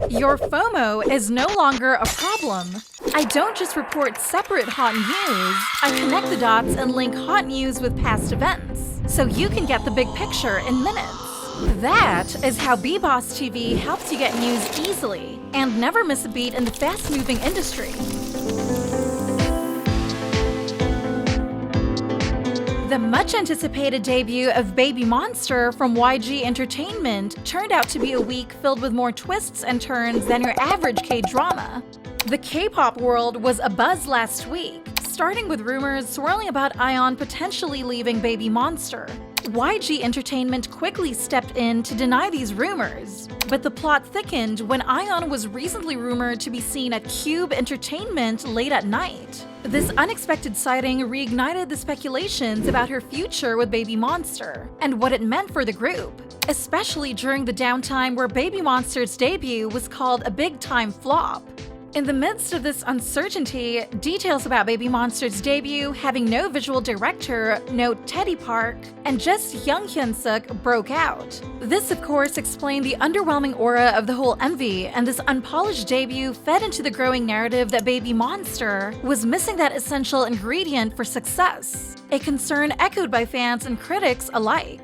Your FOMO is no longer a problem. I don't just report separate hot news, I connect the dots and link hot news with past events, so you can get the big picture in minutes. That is how BeBoss TV helps you get news easily and never miss a beat in the fast-moving industry. The much-anticipated debut of BABYMONSTER from YG Entertainment turned out to be a week filled with more twists and turns than your average K-drama. The K-pop world was abuzz last week, starting with rumors swirling about ahyeon potentially leaving BABYMONSTER. YG Entertainment quickly stepped in to deny these rumors, but the plot thickened when ahyeon was recently rumored to be seen at Cube Entertainment late at night. This unexpected sighting reignited the speculations about her future with BABYMONSTER and what it meant for the group, especially during the downtime where BABYMONSTER's debut was called a big-time flop. In the midst of this uncertainty, details about BABYMONSTER's debut having no visual director, no Teddy Park, and just young Heeseung broke out. This, of course, explained the underwhelming aura of the whole MV, and this unpolished debut fed into the growing narrative that BABYMONSTER was missing that essential ingredient for success, a concern echoed by fans and critics alike.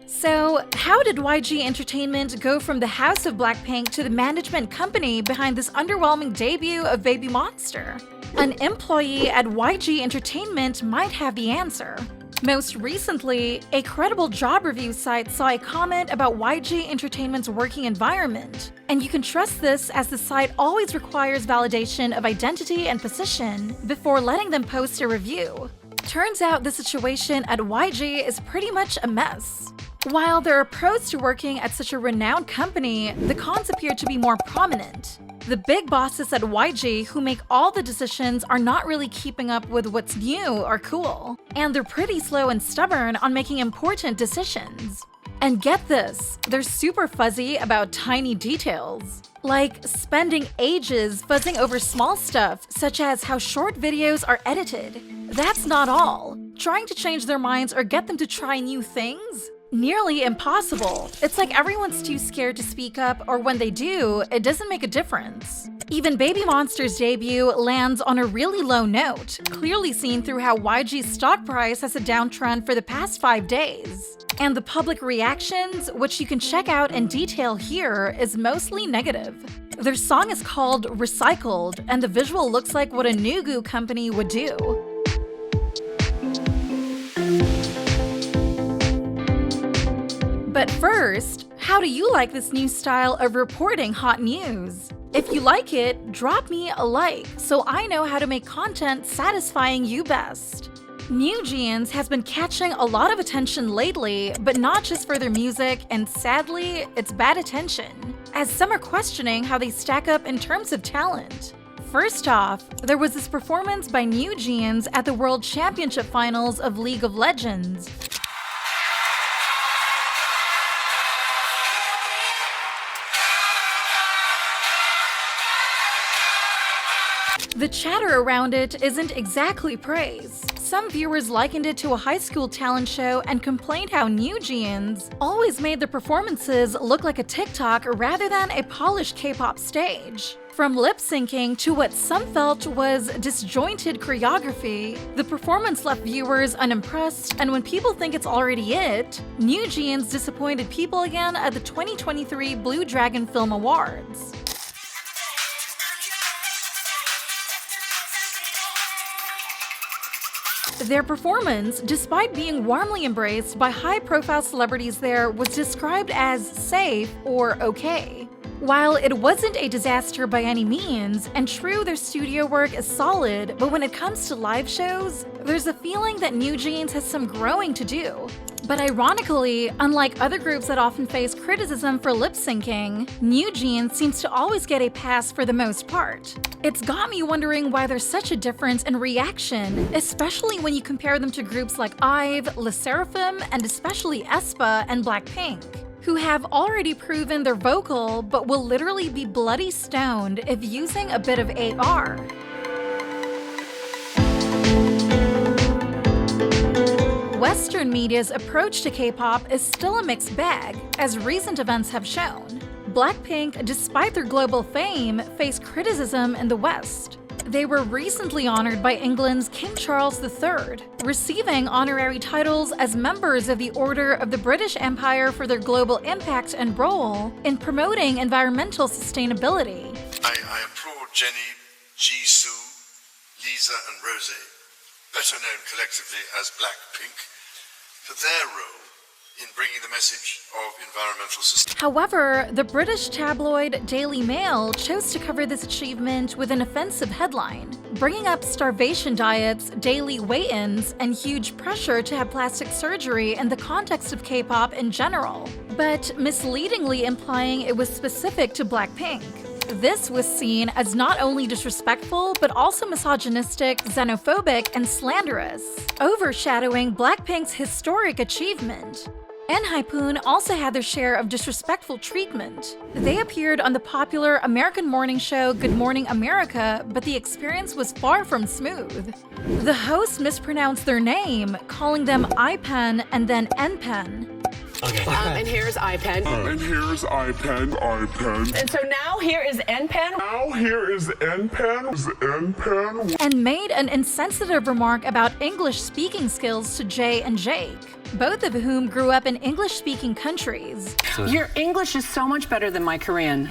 So, how did YG Entertainment go from the house of BLACKPINK to the management company behind this underwhelming debut of BABYMONSTER? An employee at YG Entertainment might have the answer. Most recently, a credible job review site saw a comment about YG Entertainment's working environment, and you can trust this as the site always requires validation of identity and position before letting them post a review. Turns out the situation at YG is pretty much a mess. While there are pros to working at such a renowned company, the cons appear to be more prominent. The big bosses at YG who make all the decisions are not really keeping up with what's new or cool, and they're pretty slow and stubborn on making important decisions. And get this, they're super fuzzy about tiny details, like spending ages fuzzing over small stuff such as how short videos are edited. That's not all. Trying to change their minds or get them to try new things? Nearly impossible. It's like everyone's too scared to speak up, or when they do, it doesn't make a difference. Even BABYMONSTER's debut lands on a really low note, clearly seen through how YG's stock price has a downtrend for the past 5 days. And the public reactions, which you can check out in detail here, is mostly negative. Their song is called Recycled, and the visual looks like what a Nugu company would do. But first, how do you like this new style of reporting hot news? If you like it, drop me a like so I know how to make content satisfying you best. NewJeans has been catching a lot of attention lately, but not just for their music, and sadly, it's bad attention, as some are questioning how they stack up in terms of talent. First off, there was this performance by NewJeans at the World Championship Finals of League of Legends. The chatter around it isn't exactly praise. Some viewers likened it to a high school talent show and complained how NewJeans always made the performances look like a TikTok rather than a polished K-pop stage. From lip-syncing to what some felt was disjointed choreography, the performance left viewers unimpressed, and when people think it's already it, NewJeans disappointed people again at the 2023 Blue Dragon Film Awards. Their performance, despite being warmly embraced by high-profile celebrities there, was described as safe or okay. While it wasn't a disaster by any means, and true, their studio work is solid, but when it comes to live shows, there's a feeling that NewJeans has some growing to do. But ironically, unlike other groups that often face criticism for lip-syncing, NewJeans seems to always get a pass for the most part. It's got me wondering why there's such a difference in reaction, especially when you compare them to groups like IVE, LE SSERAFIM, and especially aespa and BLACKPINK, who have already proven they're vocal but will literally be bloody stoned if using a bit of AR. Western media's approach to K-pop is still a mixed bag, as recent events have shown. BLACKPINK, despite their global fame, face criticism in the West. They were recently honored by England's King Charles III, receiving honorary titles as members of the Order of the British Empire for their global impact and role in promoting environmental sustainability. I applaud Jennie, Jisoo, Lisa and Rosé, better known collectively as BLACKPINK, for their role in bringing the message of environmental sustainability. However, the British tabloid Daily Mail chose to cover this achievement with an offensive headline, bringing up starvation diets, daily weigh-ins, and huge pressure to have plastic surgery in the context of K-pop in general, but misleadingly implying it was specific to BLACKPINK. This was seen as not only disrespectful, but also misogynistic, xenophobic, and slanderous, overshadowing BLACKPINK's historic achievement. ENHYPHEN also had their share of disrespectful treatment. They appeared on the popular American morning show Good Morning America, but the experience was far from smooth. The host mispronounced their name, calling them ENHYPEN and then ENHYPEN. Okay. And here's ENHYPEN. And here's ENHYPEN. And so now here is ENHYPEN. Now here is ENHYPEN. And made an insensitive remark about English speaking skills to Jay and Jake, both of whom grew up in English-speaking countries. Your English is so much better than my Korean.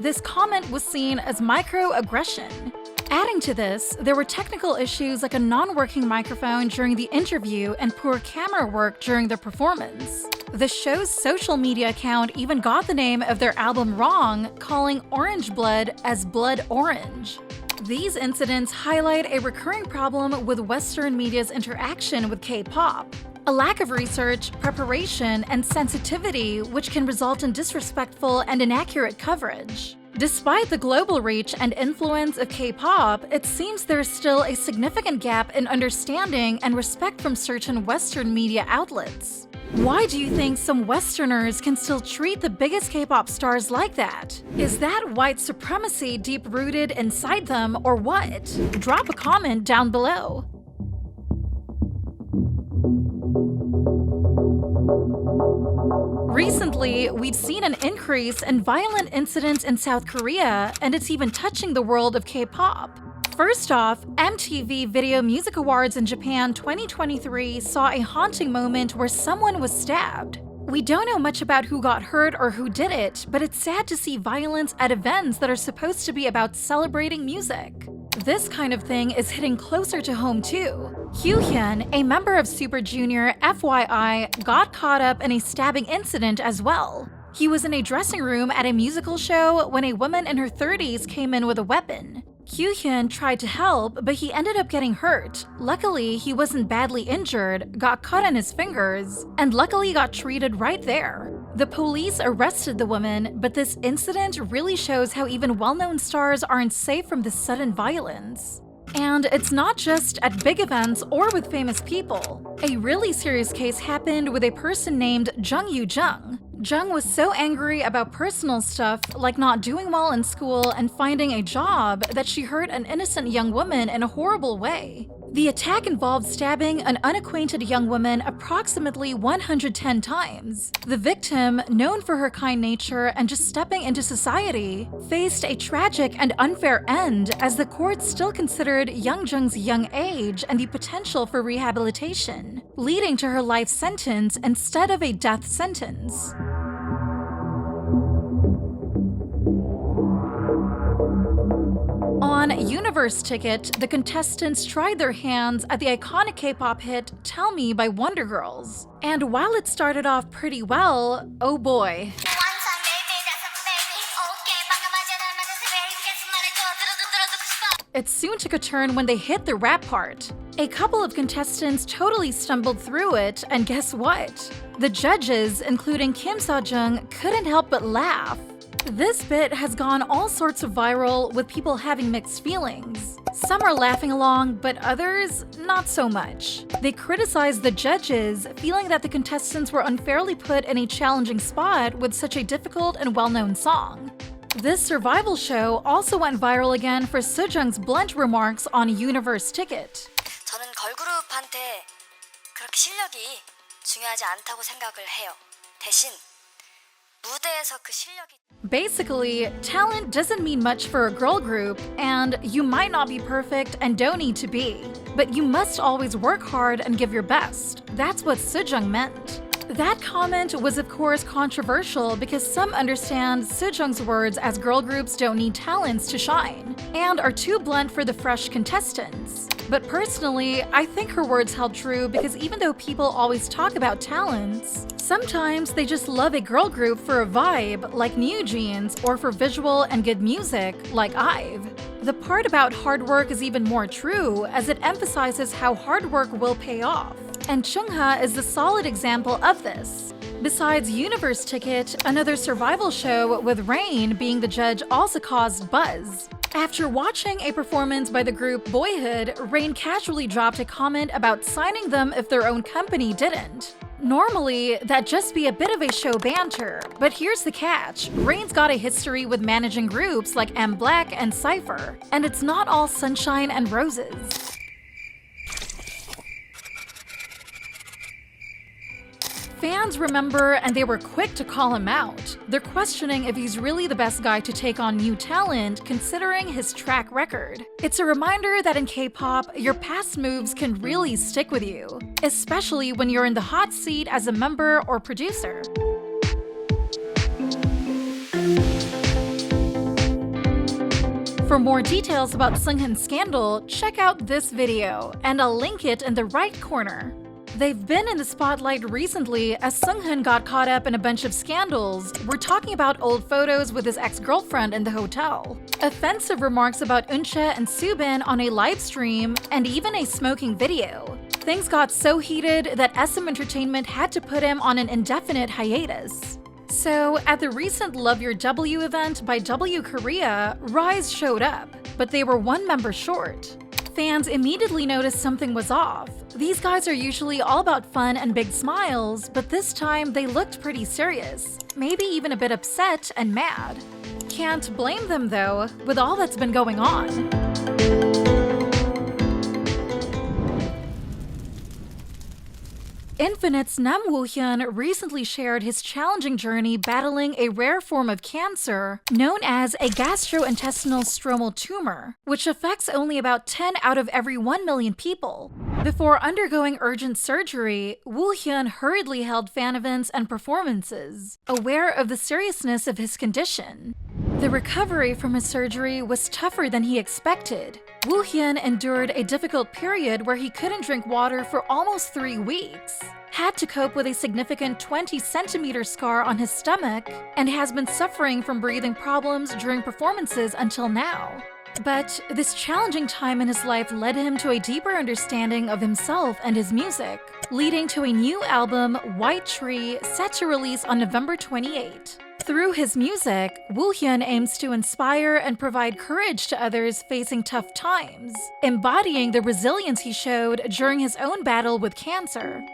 This comment was seen as microaggression. Adding to this, there were technical issues like a non-working microphone during the interview and poor camera work during the performance. The show's social media account even got the name of their album wrong, calling Orange Blood as Blood Orange. These incidents highlight a recurring problem with Western media's interaction with K-pop. A lack of research, preparation, and sensitivity, which can result in disrespectful and inaccurate coverage. Despite the global reach and influence of K-pop, it seems there is still a significant gap in understanding and respect from certain Western media outlets. Why do you think some Westerners can still treat the biggest K-pop stars like that? Is that white supremacy deep-rooted inside them, or what? Drop a comment down below. Recently, we've seen an increase in violent incidents in South Korea, and it's even touching the world of K-pop. First off, MTV Video Music Awards in Japan 2023 saw a haunting moment where someone was stabbed. We don't know much about who got hurt or who did it, but it's sad to see violence at events that are supposed to be about celebrating music. This kind of thing is hitting closer to home too. Woohyun, a member of Super Junior, FYI, got caught up in a stabbing incident as well. He was in a dressing room at a musical show when a woman in her 30s came in with a weapon. Woohyun tried to help, but he ended up getting hurt. Luckily, he wasn't badly injured, got cut on his fingers, and luckily got treated right there. The police arrested the woman, but this incident really shows how even well-known stars aren't safe from this sudden violence. And it's not just at big events or with famous people. A really serious case happened with a person named Jung. Jung was so angry about personal stuff, like not doing well in school and finding a job, that she hurt an innocent young woman in a horrible way. The attack involved stabbing an unacquainted young woman approximately 110 times. The victim, known for her kind nature and just stepping into society, faced a tragic and unfair end as the court still considered Jung's young age and the potential for rehabilitation, leading to her life sentence instead of a death sentence. On Universe Ticket, the contestants tried their hands at the iconic K-pop hit Tell Me by Wonder Girls. And while it started off pretty well, oh boy. It soon took a turn when they hit the rap part. A couple of contestants totally stumbled through it, and guess what? The judges, including Kim Seojeong, couldn't help but laugh. This bit has gone all sorts of viral, with people having mixed feelings. Some are laughing along, but others, not so much. They criticized the judges, feeling that the contestants were unfairly put in a challenging spot with such a difficult and well-known song. This survival show also went viral again for Seojeong's blunt remarks on Universe Ticket. 저는 걸그룹한테 그렇게 실력이 중요하지 않다고 생각을 해요. 대신 무대에서 그 실력이 Basically, talent doesn't mean much for a girl group, and you might not be perfect and don't need to be. But you must always work hard and give your best. That's what Seojeong meant. That comment was of course controversial because some understand Seojeong's words as girl groups don't need talents to shine, and are too blunt for the fresh contestants. But personally, I think her words held true because even though people always talk about talents, sometimes they just love a girl group for a vibe like NewJeans or for visual and good music like IVE. The part about hard work is even more true as it emphasizes how hard work will pay off. And Chungha is the solid example of this. Besides Universe Ticket, another survival show with Rain being the judge also caused buzz. After watching a performance by the group Boyhood, Rain casually dropped a comment about signing them if their own company didn't. Normally, that'd just be a bit of a show banter, but here's the catch. Rain's got a history with managing groups like MBLAQ and Cypher, and it's not all sunshine and roses. Fans remember and they were quick to call him out. They're questioning if he's really the best guy to take on new talent considering his track record. It's a reminder that in K-pop, your past moves can really stick with you, especially when you're in the hot seat as a member or producer. For more details about Sunghoon's scandal, check out this video, and I'll link it in the right corner. They've been in the spotlight recently as Sunghoon got caught up in a bunch of scandals. We're talking about old photos with his ex-girlfriend in the hotel, offensive remarks about Euncha and Soobin on a live stream, and even a smoking video. Things got so heated that SM Entertainment had to put him on an indefinite hiatus. So, at the recent Love Your W event by W Korea, RIIZE showed up, but they were one member short. Fans immediately noticed something was off. These guys are usually all about fun and big smiles, but this time they looked pretty serious, maybe even a bit upset and mad. Can't blame them though, with all that's been going on. Infinite's Nam Woohyun recently shared his challenging journey battling a rare form of cancer known as a gastrointestinal stromal tumor, which affects only about 10 out of every 1 million people. Before undergoing urgent surgery, Woohyun hurriedly held fan events and performances, aware of the seriousness of his condition. The recovery from his surgery was tougher than he expected. Woohyun endured a difficult period where he couldn't drink water for almost 3 weeks, had to cope with a significant 20-centimeter scar on his stomach, and has been suffering from breathing problems during performances until now. But this challenging time in his life led him to a deeper understanding of himself and his music, leading to a new album, White Tree, set to release on November 28. Through his music, Woohyun aims to inspire and provide courage to others facing tough times, embodying the resilience he showed during his own battle with cancer.